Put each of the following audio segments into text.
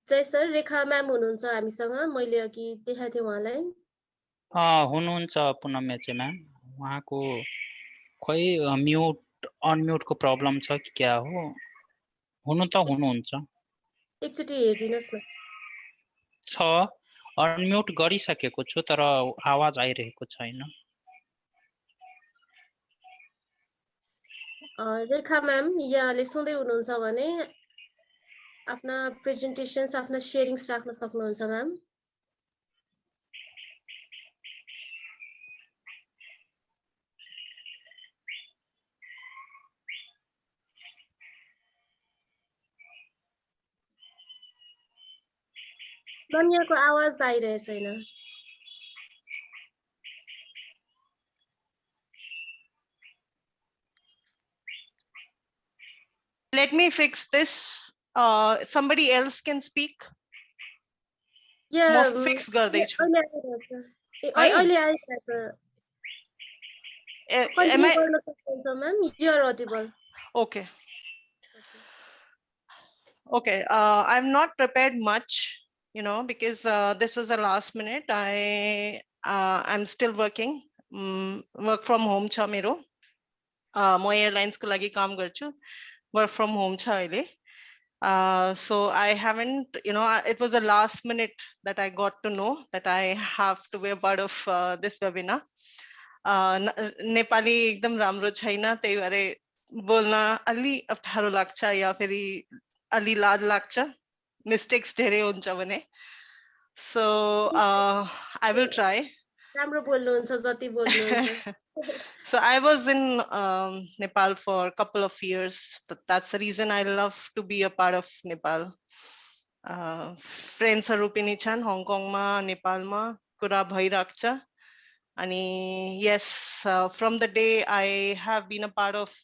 जय सर, रेखा म्याम हुनुहुन्छ हामीसँग। मैले अघि देखाएको थिएँ उहाँलाई। हुनुहुन्छ पुनम म्याम, उहाँको खै म्युट अनम्युटको प्रब्लम छ कि क्या हो? हुनु त हुनुहुन्छ। एकचोटि हेरिदिनुहोस् न। छ, अनम्युट गरिसकेको छु तर आवाज आइरहेको छैन। रेखा म्याम यहाँले सुन्दै हुनुहुन्छ भने आफ्ना प्रेजेन्टेसन्स, आफ्ना शेयरिङ्स राख्न सक्नुहुन्छ म्याम। यहाँको आवाज आइरहेको छैन। Let me fix this. Somebody else can speak. Yeah, fix गर्दैछु। अहिले आइरहेको। Am I गर्न सक्नुहुन्छ ma'am? You are audible. okay? Okay. I'm not prepared much, because this was the last minute. I'm still working. Work from home छ मेरो। म airlines को लागि काम गर्छु। Work from home छ अहिले। So I haven't, it was the last minute that I got to know that I have to be a part of this webinar. Nepali एकदम राम्रो छैन, त्यही भएर बोल्न अलि अप्ठ्यारो लाग्छ या फेरि अलि लाज लाग्छ, मिस्टेक्स धेरै हुन्छ भने। So I will try. राम्रो बोल्नुहुन्छ, जति बोल्नुहुन्छ। So I was in Nepal for a couple of years. That's the reason I love to be a part of Nepal. Friends haru पनि छन् हङकङमा, नेपालमा, कुरा भइराख्छ। अनि yes, from the day I have been a part of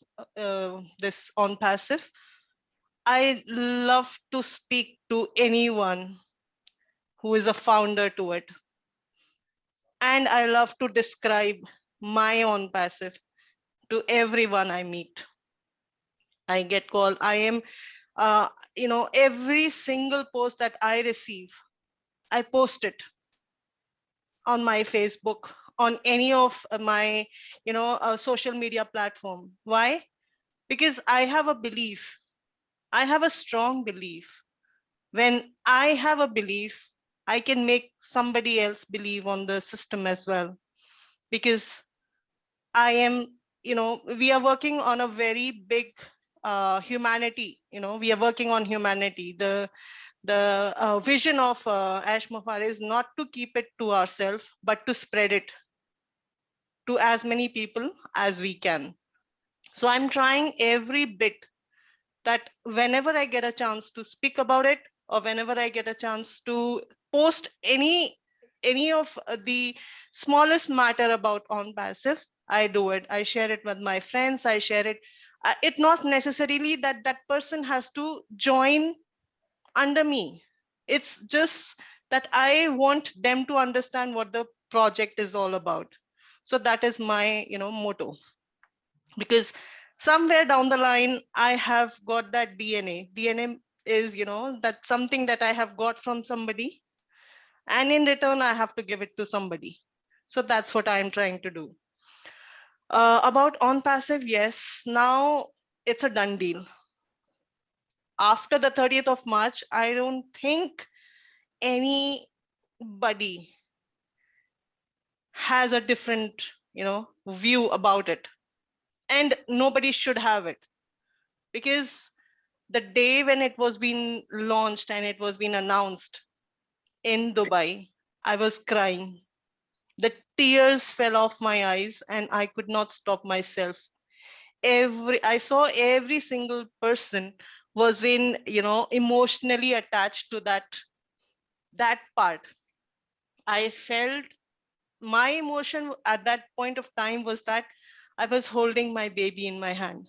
this on passive, I love to speak to anyone who is a founder to it. And I love to describe my own passive to everyone I meet. I get called, I am, every single post that I receive, I post it on my Facebook, on any of my, social media platform. Why? Because I have a belief. I have a strong belief. When I have a belief, I can make somebody else believe on the system as well. Because I am, we are working on a very big humanity. We are working on humanity. The vision of Ash Mafar is not to keep it to ourselves, but to spread it to as many people as we can. So I'm trying every bit that whenever I get a chance to speak about it, or whenever I get a chance to post any of the smallest matter about on passive, I do it. I share it with my friends. I share it. It's not necessarily that that person has to join under me. It's just that I want them to understand what the project is all about. So that is my, motto. Because somewhere down the line, I have got that DNA. DNA is, that's something that I have got from somebody. And in return, I have to give it to somebody. So that's what I'm trying to do. About on passive, yes, now it's a done deal. After the 30th of March, I don't think anybody has a different, view about it. And nobody should have it. Because the day when it was being launched and it was being announced in Dubai, I was crying. The tears fell off my eyes and I could not stop myself. I saw every single person was being, emotionally attached to that part. I felt my emotion at that point of time was that I was holding my baby in my hand.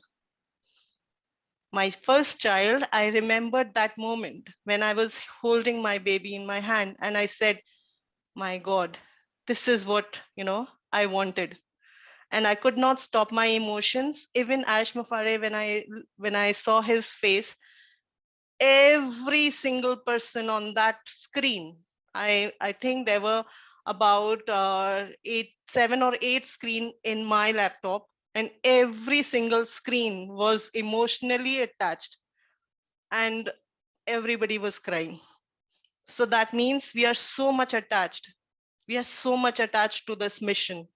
My first child, I remembered that moment when I was holding my baby in my hand and I said, my God, this is what, I wanted. And I could not stop my emotions. Even Ash Mafare, when I saw his face, every single person on that screen. I think there were about 7 or 8 screen in my laptop, and every single screen was emotionally attached, and everybody was crying. So that means we are so much attached. We are so much attached to this mission,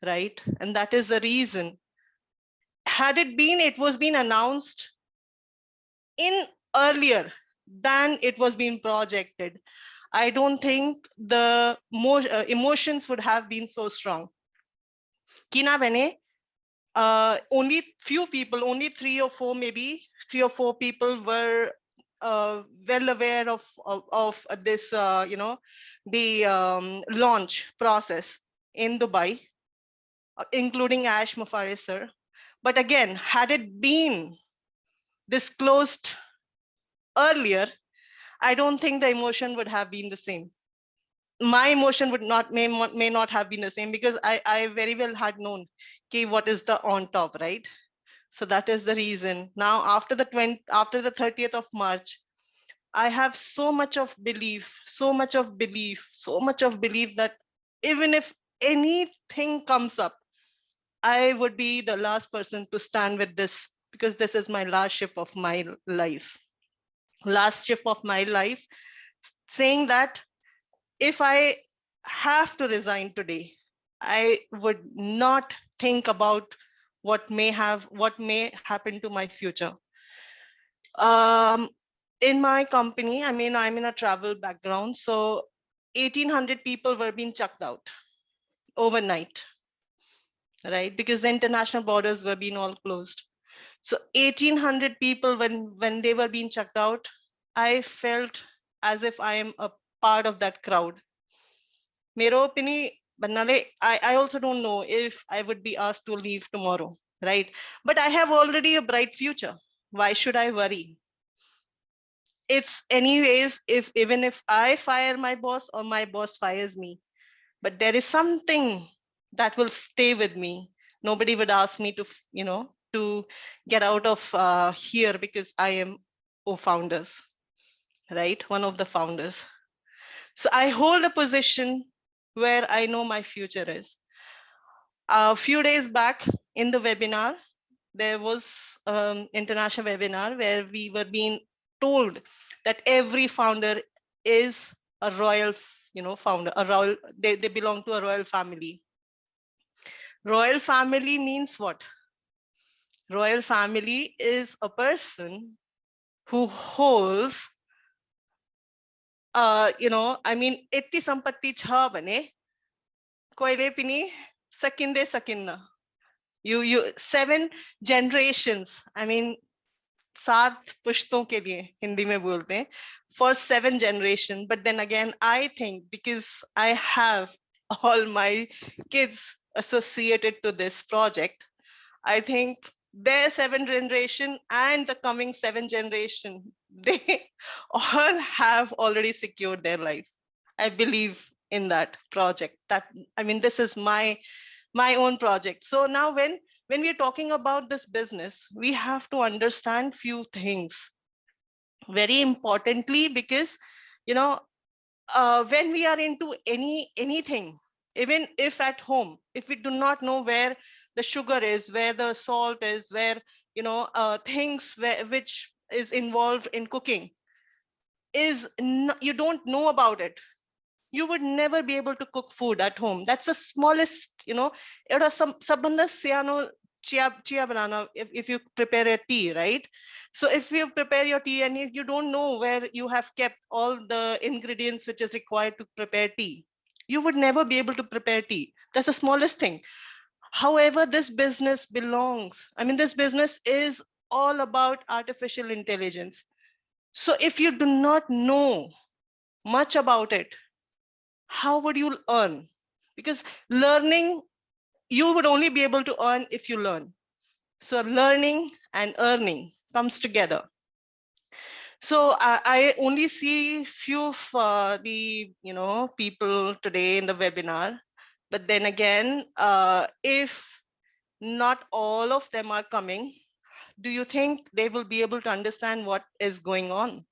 right? And that is the reason. Had it was being announced in earlier than it was being projected, I don't think the more emotions would have been so strong. Kina bene, only few people, only 3 or 4, maybe 3 or 4 people were well aware of this, the launch process in Dubai, including Ash Mufari sir. But again, had it been disclosed earlier, I don't think the emotion would have been the same. My emotion would may not have been the same, because I very well had known what is the on top, right? So that is the reason. Now after the 30th of March, I have so much of belief that even if anything comes up, I would be the last person to stand with this, because this is my last ship of my life. Last ship of my life, saying that if I have to resign today, I would not think about what may happen to my future. In my company, I mean, I'm in a travel background, so 1,800 people were being chucked out overnight, right? Because the international borders were being all closed. So 1,800 people, when they were being chucked out, I felt as if I am a part of that crowd. Mero opinion, I also don't know if I would be asked to leave tomorrow, right? But I have already a bright future. Why should I worry? It's anyways, even if I fire my boss or my boss fires me, but there is something that will stay with me. Nobody would ask me to, to get out of here, because I am founders, right? One of the founders. So I hold a position where I know my future is. A few days back in the webinar, there was international webinar where we were being told that every founder is a royal, founder, a royal, they belong to a royal family. Royal family means what? Royal family is a person who holds, I mean, itti sampatti chha bane, koile pini sakinde sakinna. You 7 generations, I mean, 7 पुश्तों के लिए हिंदी में बोलते हैं, for 7 generation. But then again, I think because I have all my kids associated to this project, I think their 7 generation and the coming 7 generation, they all have already secured their life. I believe in that project. That, I mean, this is my own project. So now when we are talking about this business, we have to understand few things very importantly, because when we are into anything, even if at home, if we do not know where the sugar is, where the salt is, where things which is involved in cooking is you don't know about it, you would never be able to cook food at home. That's the smallest, chia banana, if you prepare a tea, right? So if you prepare your tea and if you don't know where you have kept all the ingredients which is required to prepare tea, you would never be able to prepare tea. That's the smallest thing. However, this business this business is all about artificial intelligence. So if you do not know much about it, how would you earn? Because learning, you would only be able to earn if you learn. So learning and earning comes together. So I only see few of the people today in the webinar, but then again, if not all of them are coming, do you think they will be able to understand what is going on?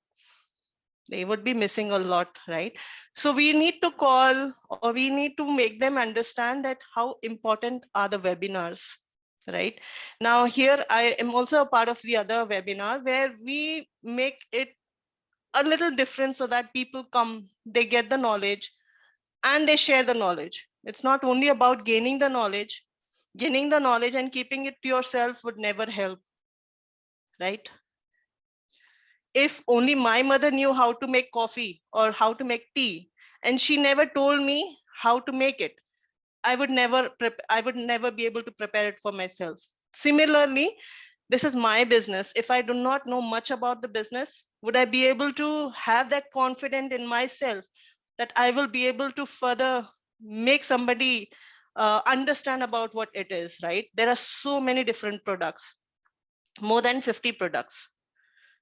They would be missing a lot, right? So we need to call, or we need to make them understand that how important are the webinars, right? Now here I am also a part of the other webinar where we make it a little different so that people come, they get the knowledge and they share the knowledge. It's not only about gaining the knowledge. Gaining the knowledge and keeping it to yourself would never help, right? If only my mother knew how to make coffee or how to make tea, and she never told me how to make it, I would never be able to prepare it for myself. Similarly, this is my business. If I do not know much about the business, would I be able to have that confidence in myself that I will be able to further make somebody understand about what it is, right? There are so many different products, more than 50 products,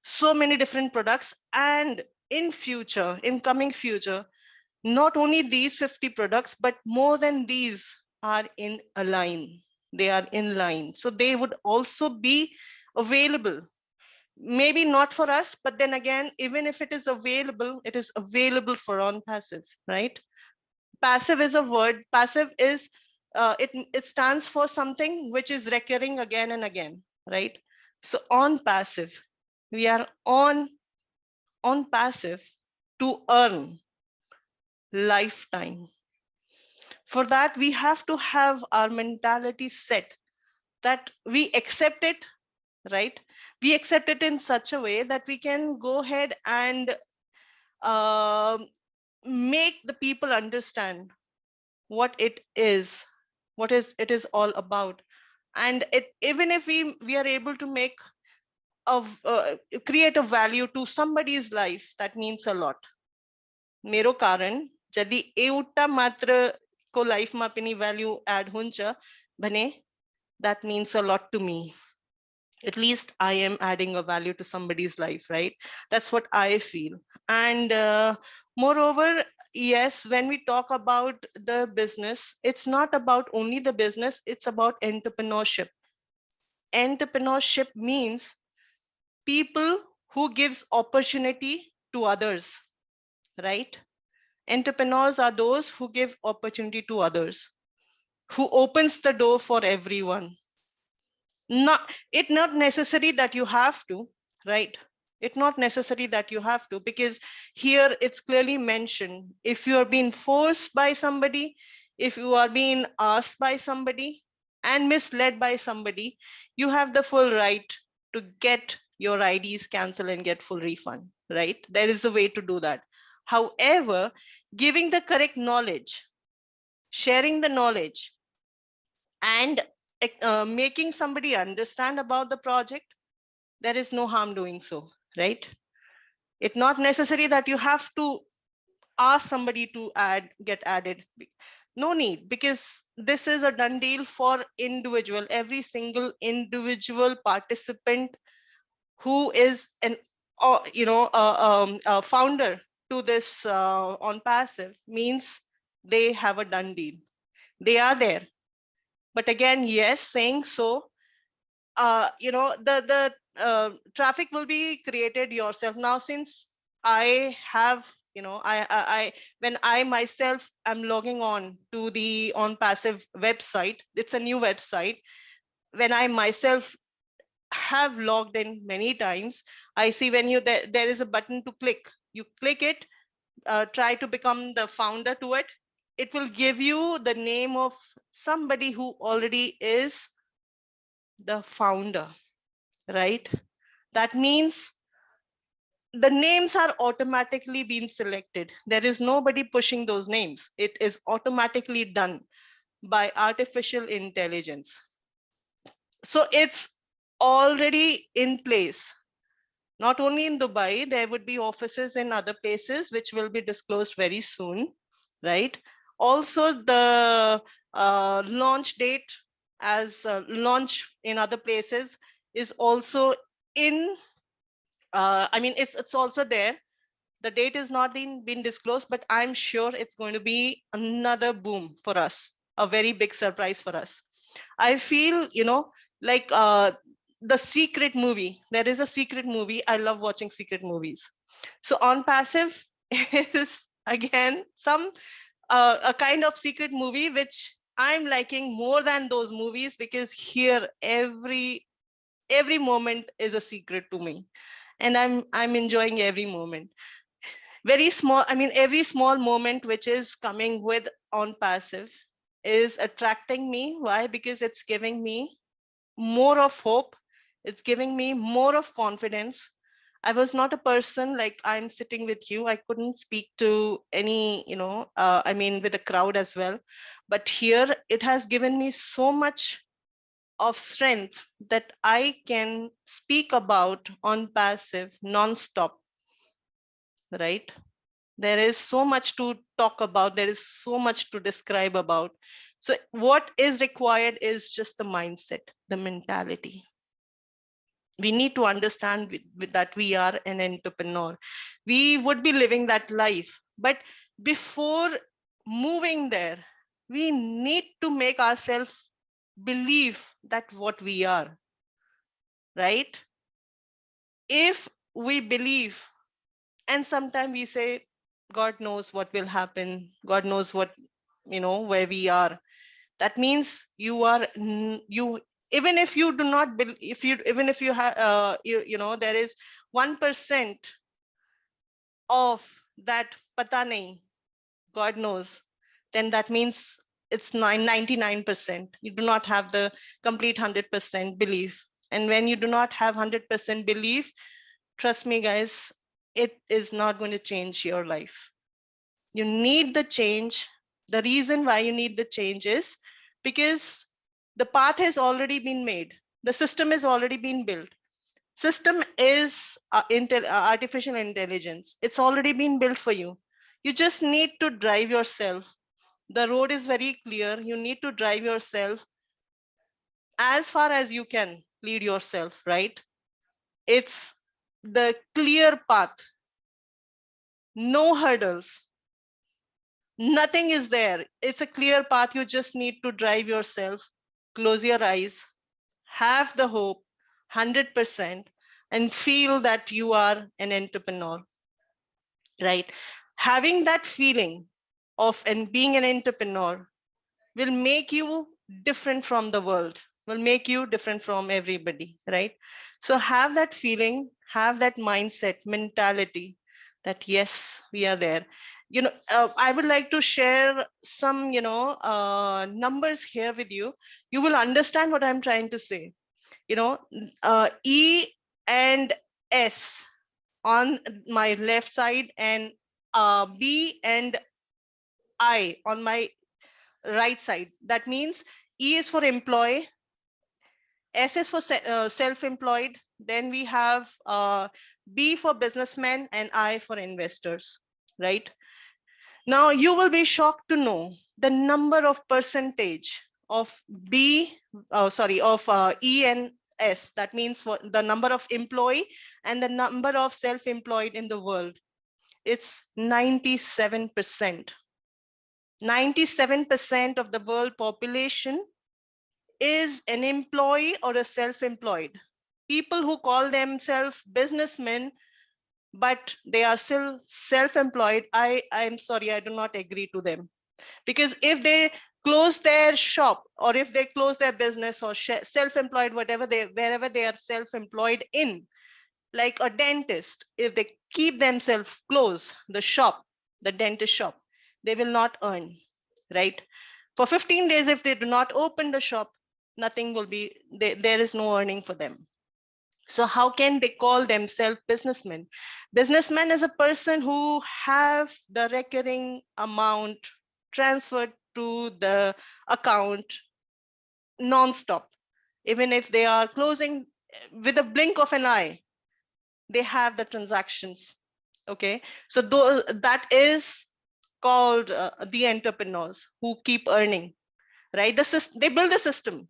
so many different products. And in coming future, not only these 50 products, but more than these are in a line. They are in line. So they would also be available. Maybe not for us, but then again, even if it is available for on passive, right? Passive is a word. Passive is, it stands for something which is recurring again and again, right? So on passive, we are on passive to earn lifetime. For that, we have to have our mentality set that we accept it, right? We accept it in such a way that we can go ahead and make the people understand what it is, it is all about. And even if we are able to make create a value to somebody's life, that means a lot. मेरो कारण जदि एउटा मात्र को life मा पनि value add हुन्छ भने that means a lot to me. At least I am adding a value to somebody's life, right? That's what I feel. And moreover, yes, when we talk about the business, it's not about only the business, it's about entrepreneurship. Entrepreneurship means people who gives opportunity to others, right? Entrepreneurs are those who give opportunity to others, who opens the door for everyone. Not necessary that you have to, right? It's not necessary that you have to, because here it's clearly mentioned, if you are being forced by somebody, if you are being asked by somebody and misled by somebody, you have the full right to get your IDs cancelled and get full refund, right? There is a way to do that. However, giving the correct knowledge, sharing the knowledge, and making somebody understand about the project, there is no harm doing so, right? It's not necessary that you have to ask somebody to get added. No need, because this is a done deal for individual, every single individual participant who is an a founder to this on passive, means they have a done deal. They are there. But again, yes, saying so, the traffic will be created yourself. Now, since I have, I when I myself am logging on to the on passive website, it's a new website. When I myself have logged in many times, I see when there is a button to click. You click it, try to become the founder to it. It will give you the name of somebody who already is the founder, right? That means the names are automatically being selected. There is nobody pushing those names. It is automatically done by artificial intelligence. So it's already in place. Not only in Dubai, there would be offices in other places, which will be disclosed very soon, right? Also, the launch date as launch in other places is also in, I mean, it's also there. The date is not been disclosed, but I'm sure it's going to be another boom for us, a very big surprise for us. I feel, like the secret movie. There is a secret movie. I love watching secret movies. So on passive is again a kind of secret movie which I'm liking more than those movies, because here every moment is a secret to me, and I'm enjoying every moment. Very small, I mean, every small moment which is coming with on passive is attracting me. Why? Because it's giving me more of hope. It's giving me more of confidence. I was not a person like I'm sitting with you. I couldn't speak to any, I mean, with a crowd as well. But here it has given me so much of strength that I can speak about on passive non-stop, right? There is so much to talk about. There is so much to describe about. So what is required is just the mindset, the mentality. We need to understand that we are an entrepreneur. We would be living that life. But before moving there, we need to make ourselves believe that what we are, right? If we believe, and sometimes we say, God knows what will happen. God knows what, where we are. That means you are, you, even if you do not believe, even if you have, there is 1% of that pata nahi, God knows, then that means it's 99%. You do not have the complete 100% belief. And when you do not have 100% belief, trust me, guys, it is not going to change your life. You need the change. The reason why you need the change is because the path has already been made. The system has already been built. System is artificial intelligence. It's already been built for you. You just need to drive yourself. The road is very clear. You need to drive yourself as far as you can, lead yourself, right? It's the clear path, no hurdles, nothing is there. It's a clear path. You just need to drive yourself, close your eyes, have the hope 100%, and feel that you are an entrepreneur, right? Having that feeling of and being an entrepreneur will make you different from the world, will make you different from everybody, right? So have that feeling, have that mindset, mentality that yes, we are there. I would like to share some, numbers here with you. You will understand what I'm trying to say. E and S on my left side, and B and I on my right side. That means E is for employee, S is for self-employed. Then we have B for businessmen, and I for investors, right? Now you will be shocked to know the number of percentage of E and S. That means for the number of employee and the number of self-employed in the world. It's 97%. 97% of the world population is an employee or a self-employed. People who call themselves businessmen, but they are still self-employed, I'm sorry, I do not agree to them. Because if they close their shop, or if they close their business, or self-employed, wherever they are self-employed in, like a dentist, if they keep themselves close, the shop, the dentist shop, they will not earn, right? For 15 days, if they do not open the shop, nothing will be, there is no earning for them. So how can they call themselves businessmen? Businessman is a person who have the recurring amount transferred to the account non-stop. Even if they are closing with a blink of an eye, they have the transactions. Okay, so that is called the entrepreneurs who keep earning, right? They build the system.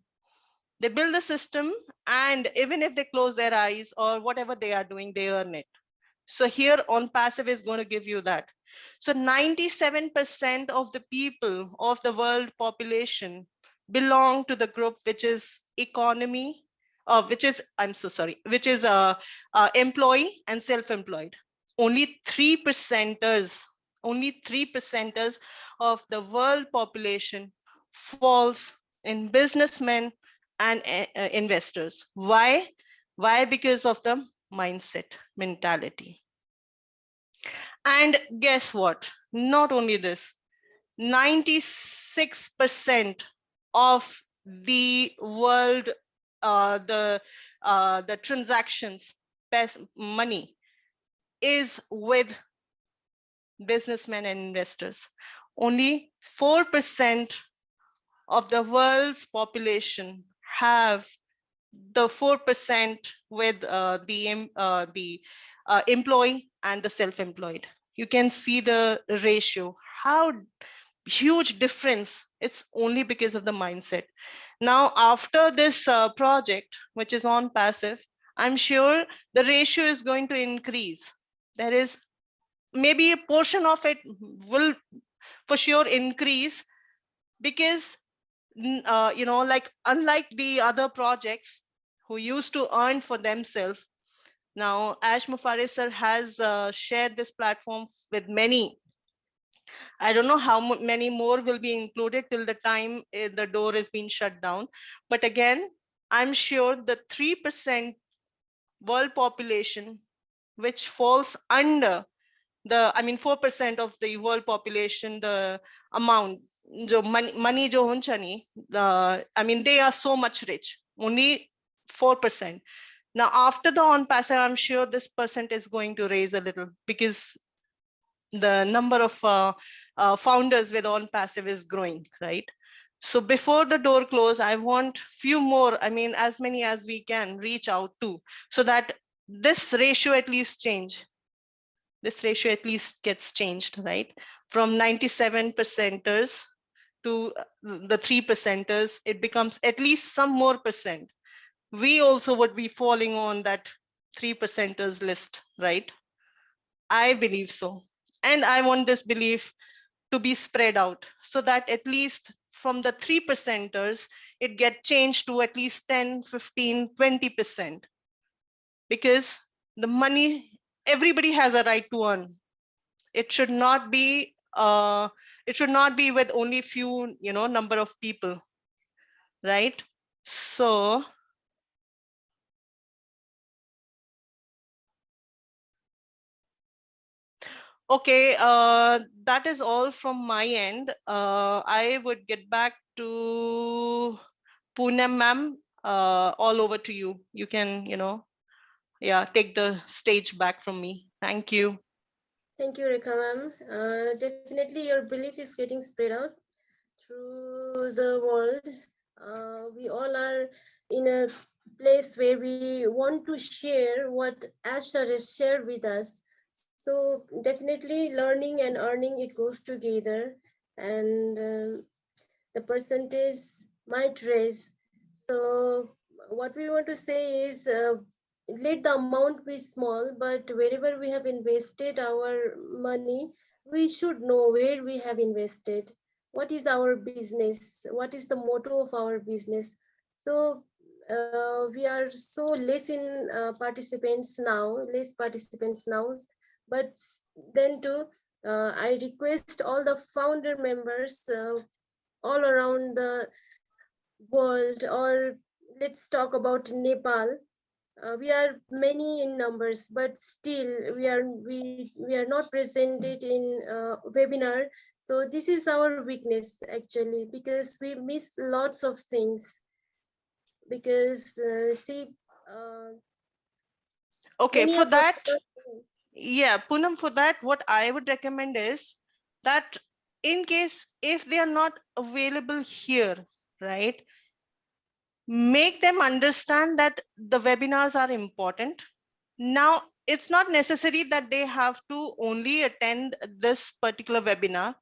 They build the system, and even if they close their eyes or whatever they are doing, they earn it. So here on passive is going to give you that. So 97% of the people of the world population belong to the group which is economy which is, I'm so sorry, which is employee and self-employed. Only 3%ers, only 3%ers of the world population falls in businessmen and investors. Why? Why? Because of the mindset, mentality. And guess what? Not only this, 96% of the world, the transactions, money is with businessmen and investors. Only 4% of the world's population have the 4% with the employee and the self-employed. You can see the ratio, how huge difference. It's only because of the mindset. Now, after this project, which is on passive, I'm sure the ratio is going to increase. There is maybe a portion of it will for sure increase, because like unlike the other projects who used to earn for themselves, now Ash Mufare sir has shared this platform with many. I don't know how many more will be included till the time the door is being shut down. But again, I'm sure the 3% world population, which falls under the, I mean, 4% of the world population, the amount, money jo huncha ni, I mean, they are so much rich, only 4%. Now, after the on passive, I'm sure this percent is going to raise a little, because the number of founders with on passive is growing, right? So before the door close, I want few more, I mean, as many as we can reach out to, so that this ratio at least change. This ratio at least gets changed, right? From 97%ers to the 3%ers, it becomes at least some more percent. We also would be falling on that 3%ers list, right? I believe so. And I want this belief to be spread out, so that at least from the 3%ers, it get changed to at least 10, 15, 20%. Because the money, everybody has a right to earn. It should not be with only few, number of people, right? So okay, that is all from my end. I would get back to Poonam ma'am. All over to you. You can, take the stage back from me. Thank you. Thank you, Rekha ma'am. Definitely your belief is getting spread out through the world. We all are in a place where we want to share what Asher has shared with us. So definitely learning and earning, it goes together, and the percentage might raise. So what we want to say is, let the amount be small, but wherever we have invested our money, we should know where we have invested. What is our business? What is the motto of our business? So we are so less in participants now, less participants now, but then too, I request all the founder members all around the world, or let's talk about Nepal. We are many in numbers, but still we are not presented in webinar. So this is our weakness actually, because we miss lots of things. Because see, okay, many for of us. that, yeah, Poonam, for that, what I would recommend is that in case if they are not available here, right, make them understand that the webinars are important. Now, it's not necessary that they have to only attend this particular webinar.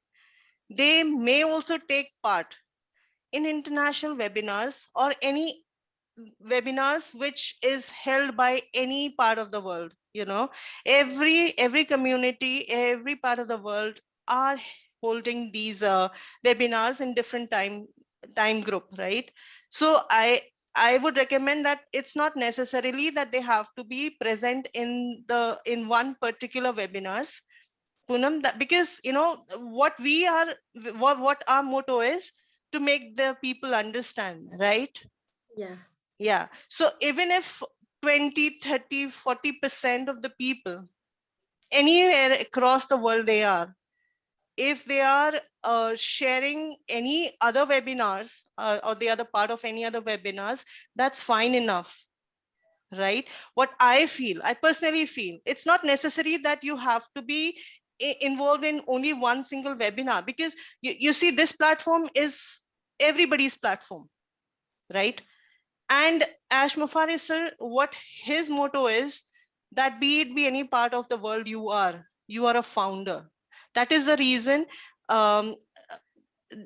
They may also take part in international webinars or any webinars which is held by any part of the world. Every community, every part of the world are holding these webinars in different time group, right? So I would recommend that it's not necessarily that they have to be present in one particular webinars, Poonam, that because what we are, what our motto is to make the people understand, right? Yeah. Yeah. So even if 20, 30, 40% of the people anywhere across the world they are, if they are sharing any other webinars or the other part of any other webinars, that's fine enough, right? What I personally feel, it's not necessary that you have to be involved in only one single webinar, because you see, this platform is everybody's platform, right? And Ash Mafari sir, what his motto is, that be it be any part of the world you are a founder. That is the reason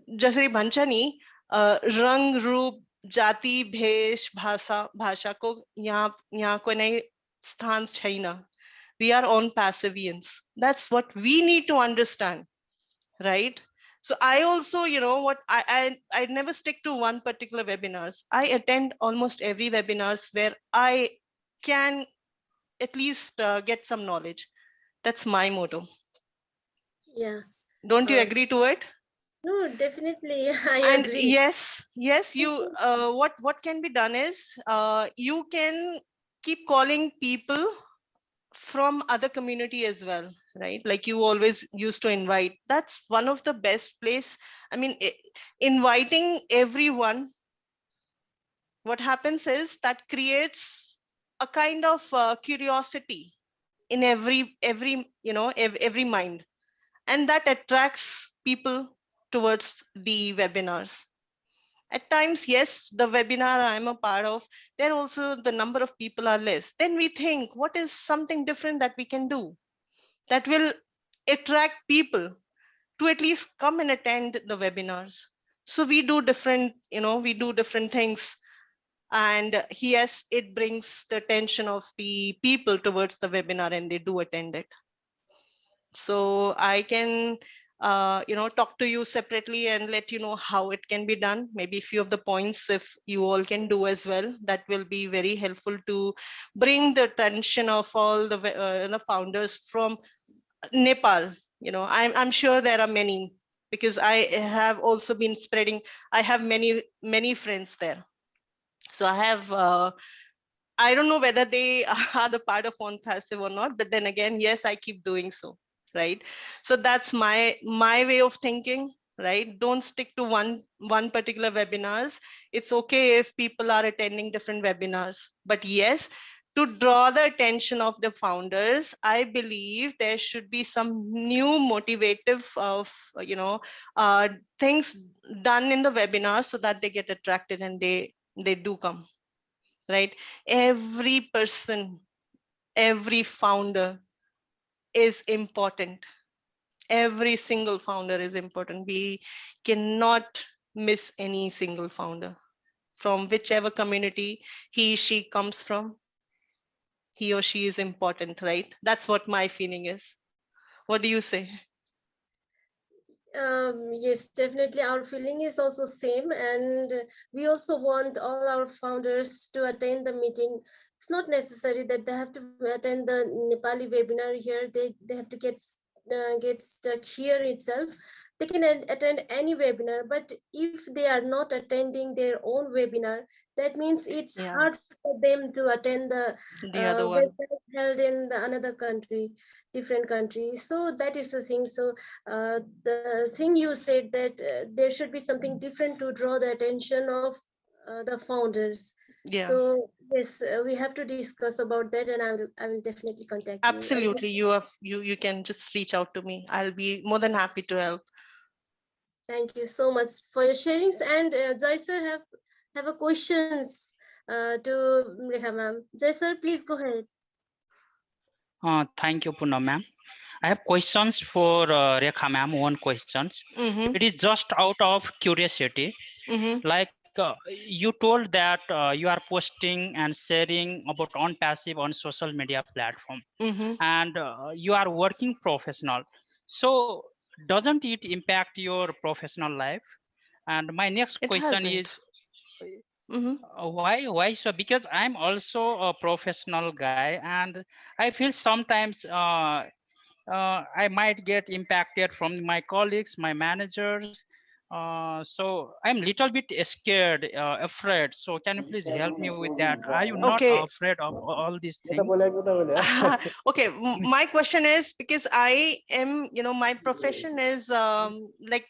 जैसे भंचनी रंग रूप जाति भेष भाषा भाषा को यहाँ को नहीं स्थान छैन. We are on Passivians. That's what we need to understand, right? So I also, what I never stick to one particular webinars. I attend almost every webinars where I can at least get some knowledge. That's my motto. Yeah. Don't you agree to it? No, definitely. I And agree. yes, you what can be done is you can keep calling people from other community as well, right? Like you always used to invite. That's one of the best place. I mean, inviting everyone, what happens is that creates a kind of curiosity in every mind, and that attracts people towards the webinars. At times, yes, the webinar I'm a part of, there also the number of people are less. Then we think, what is something different that we can do that will attract people to at least come and attend the webinars? So we do different things. And yes, it brings the attention of the people towards the webinar and they do attend it. So I can talk to you separately and let you know how it can be done. Maybe a few of the points, if you all can do as well, that will be very helpful to bring the attention of all the founders from Nepal. I'm sure there are many, because I have also been spreading. I have many friends there. So I have I don't know whether they are the part of On Passive or not, but then again, yes, I keep doing so, right? So that's my way of thinking, right? Don't stick to one particular webinars. It's okay if people are attending different webinars, but yes, to draw the attention of the founders, I believe there should be some new motivative of things done in the webinar so that they get attracted and they do come. Right? Every person, every founder is important. Every single founder is important. We cannot miss any single founder from whichever community she comes from. He or she is important, right? That's what my feeling is. What do you say? Yes, definitely. Our feeling is also same, and we also want all our founders to attend the meeting. It's not necessary that they have to attend the Nepali webinar here. They have to get stuck here itself. They can attend any webinar, but if they are not attending their own webinar, that means it's hard for them to attend the other one. webinar held in the another country, different country. So that is the thing. So the thing you said, that there should be something different to draw the attention of the founders. Yeah. So yes, we have to discuss about that, and I will definitely contact you. Absolutely. You can just reach out to me. I'll be more than happy to help. Thank you so much for your sharings. And Jai sir have a questions to Rekha ma'am. Jai sir, please go ahead. Thank you, Poonam ma'am. I have questions for Rekha ma'am. One question. It is just out of curiosity. Like you told that you are posting and sharing about On Passive on social media platform, and you are working professional. So doesn't it impact your professional life? And my next question is, Why so? Because I'm also a professional guy, and I feel sometimes I might get impacted from my colleagues, my managers. So I'm little bit scared, afraid. So can you please help me with that? Are you not Okay. afraid of all these things? Okay, my question is, because I am, my profession is like,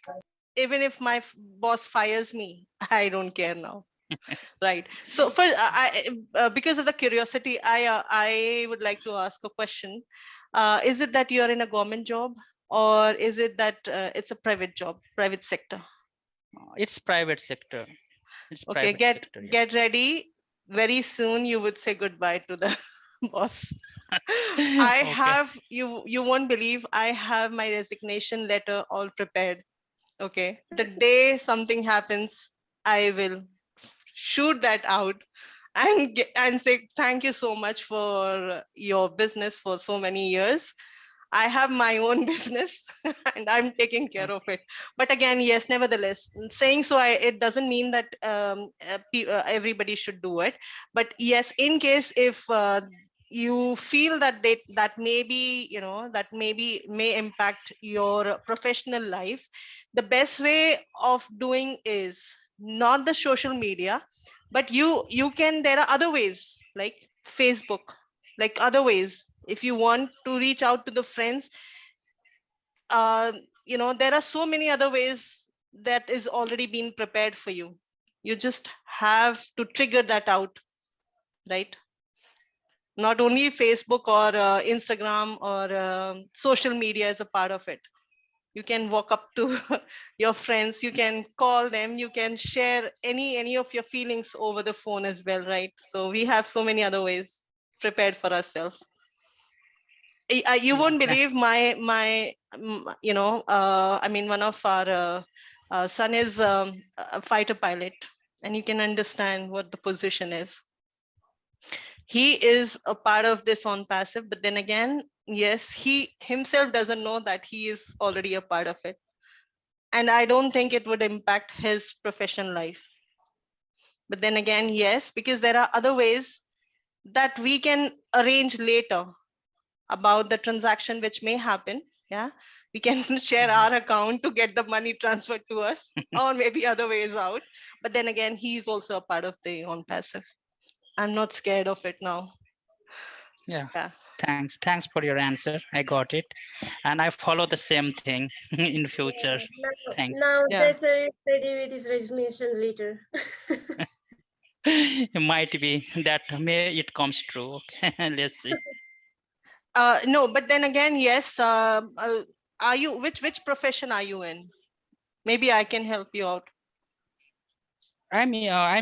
even if my boss fires me, I don't care now. Right. So for because of the curiosity, I would like to ask a question. Is it that you're in a government job, or is it that it's a private job, private sector? It's private sector. It's Okay, private sector. Yeah. get ready. Very soon you would say goodbye to the boss. I Okay. have, you won't believe, I have my resignation letter all prepared. Okay. The day something happens, I will shoot that out and and say thank you so much for your business for so many years. I have my own business and I'm taking care of it. But again, yes, nevertheless, saying so, it doesn't mean that everybody should do it. But yes, in case if you feel that that maybe, that maybe may impact your professional life, the best way of doing is not the social media, but you can, there are other ways like Facebook, like other ways. If you want to reach out to the friends, uh, there are so many other ways that is already been prepared for you. You just have to trigger that out, right? Not only Facebook or Instagram or social media is a part of it. You can walk up to your friends, you can call them, you can share any of your feelings over the phone as well, right? So we have so many other ways prepared for ourselves. You won't Yeah. believe my I mean, one of our son is a fighter pilot, and you can understand what the position is. He is a part of this on passive, but then again, yes, he himself doesn't know that he is already a part of it. And I don't think it would impact his professional life. But then again, yes, because there are other ways that we can arrange later about the transaction which may happen. Yeah, we can share our account to get the money transferred to us, or maybe other ways out. But then again, he's also a part of the on passive. I'm not scared of it now. Yeah. Yeah. Thanks for your answer. I got it, and I follow the same thing in future. Thanks. Now Yeah. that's ready with his resignation letter. It might be that may it comes true. Okay, let's see. No, but then again, yes. Are you, which profession are you in? Maybe I can help you out. I'm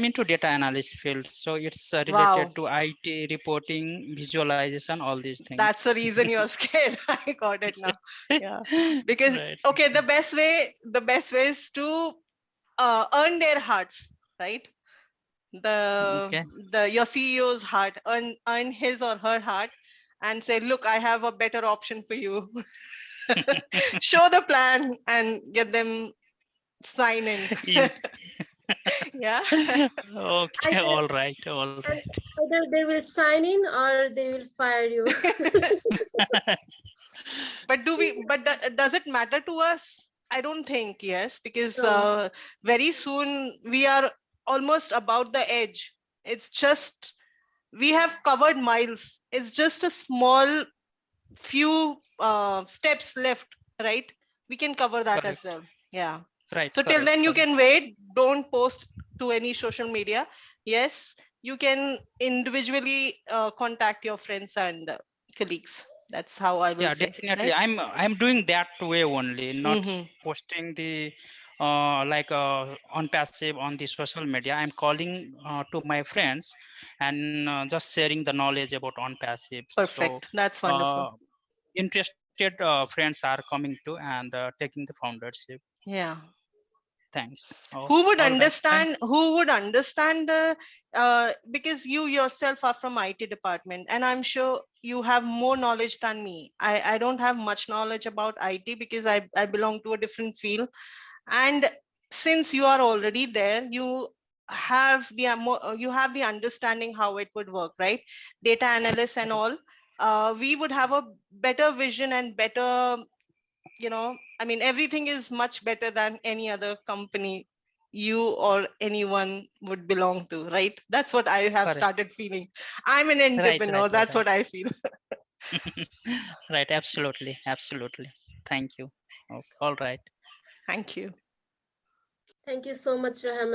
into data analyst field, so it's related Wow. to IT reporting, visualization, all these things. That's the reason you're scared. I got it now. Yeah. Because Right. okay, the best way is to earn their hearts, right? The Okay. your CEO's heart, earn his or her heart, and say, look, I have a better option for you. Show the plan and get them sign in. In- Yeah. okay. Either, All right. All and right. either they will sign in or they will fire you. But does it matter to us? I don't think, yes, because No. very soon we are almost about the edge. It's just, we have covered miles. It's just a small few steps left, right? We can cover that as Correct. well. Yeah. Right. So till Correct. then you Correct. can wait. Don't post to any social media. Yes, you can individually contact your friends and colleagues. That's how I will Yeah, say, definitely. right? I'm doing that way only, not Mm-hmm. posting the like on passive on the social media. I'm calling to my friends and just sharing the knowledge about on passive. So Perfect. That's wonderful. uh, interested friends are coming to and taking the foundership. Yeah. Thanks. Oh, Who would all right. understand? Thanks. Who would understand the? Because you yourself are from IT department, and I'm sure you have more knowledge than me. I don't have much knowledge about IT because I belong to a different field. And since you are already there, you have the understanding how it would work, right? Data analysts and all, we would have a better vision and better, I mean, everything is much better than any other company you or anyone would belong to, right? That's what I have started feeling. I'm an entrepreneur. That's what I feel. Right, absolutely, absolutely. Thank you. Okay. All right. Thank you. Thank you so much, Raham.